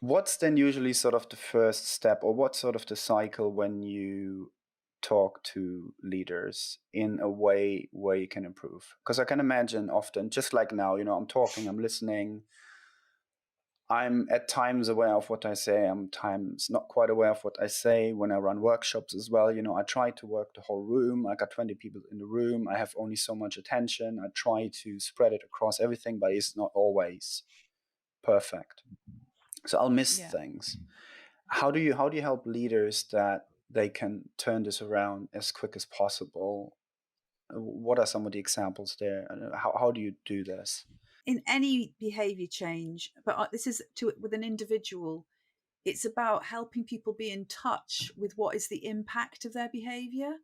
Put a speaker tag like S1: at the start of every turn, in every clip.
S1: What's then usually sort of the first step, or what's sort of the cycle when you talk to leaders in a way where you can improve? Because I can imagine often, just like now, I'm talking, I'm listening, I'm at times aware of what I say. I'm times not quite aware of what I say when I run workshops as well. I try to work the whole room. I got 20 people in the room. I have only so much attention. I try to spread it across everything, but it's not always perfect. So I'll miss
S2: Yeah.
S1: things. How do you help leaders that they can turn this around as quick as possible? What are some of the examples there? How do you do this?
S2: In any behavior change, but this is with an individual, it's about helping people be in touch with what is the impact of their behavior.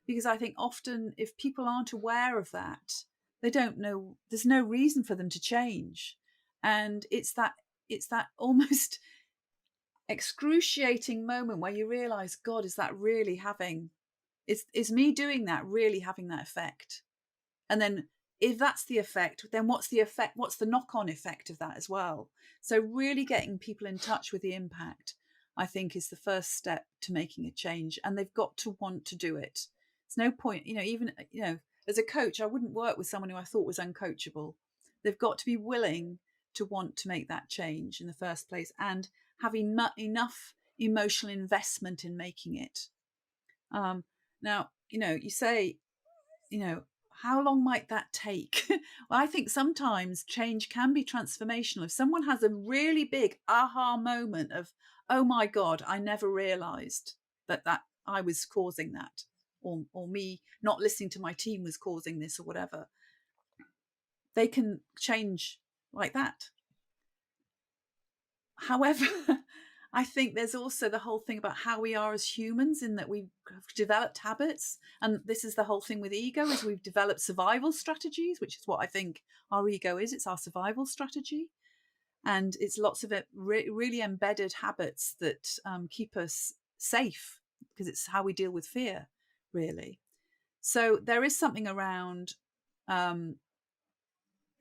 S2: Because I think often if people aren't aware of that, they don't know, there's no reason for them to change. And it's that almost excruciating moment where you realize, God, is that really is me doing that really having that effect? And then if that's the effect, then what's the knock-on effect of that as well? So really getting people in touch with the impact, I think, is the first step to making a change. And they've got to want to do it. It's no point, even, as a coach, I wouldn't work with someone who I thought was uncoachable. They've got to be willing to want to make that change in the first place and have enough emotional investment in making it. Now, you say, how long might that take? Well, I think sometimes change can be transformational. If someone has a really big aha moment of, oh my God, I never realized that I was causing that, or me not listening to my team was causing this, or whatever, they can change like that. However, I think there's also the whole thing about how we are as humans, in that we've developed habits. And this is the whole thing with ego, is we've developed survival strategies, which is what I think our ego is. It's our survival strategy. And it's lots of it really embedded habits that keep us safe, because it's how we deal with fear, really. So there is something around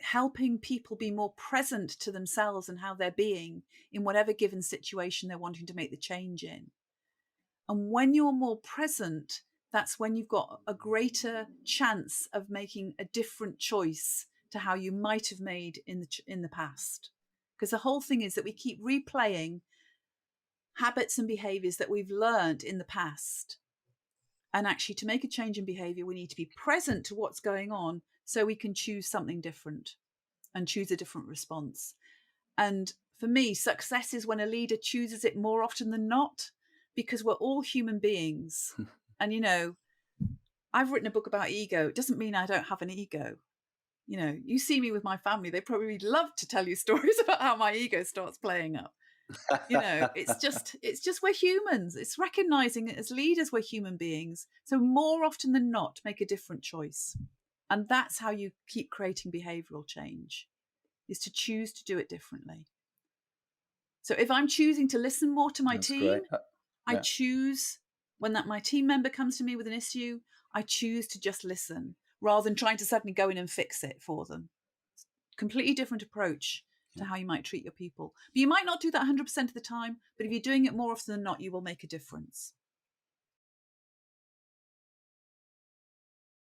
S2: helping people be more present to themselves and how they're being in whatever given situation they're wanting to make the change in. And when you're more present, that's when you've got a greater chance of making a different choice to how you might have made in the past. Because the whole thing is that we keep replaying habits and behaviors that we've learned in the past. And actually, to make a change in behavior, we need to be present to what's going on so we can choose something different and choose a different response. And for me, success is when a leader chooses it more often than not, because we're all human beings. And, I've written a book about ego. It doesn't mean I don't have an ego. You see me with my family, they probably love to tell you stories about how my ego starts playing up. It's just we're humans. It's recognizing it as leaders, we're human beings. So more often than not, make a different choice. And that's how you keep creating behavioral change, is to choose to do it differently. So if I'm choosing to listen more to my
S1: That's
S2: team,
S1: great.
S2: I choose, when my team member comes to me with an issue, I choose to just listen rather than trying to suddenly go in and fix it for them. Completely different approach to how you might treat your people. But you might not do that 100% of the time, but if you're doing it more often than not, you will make a difference.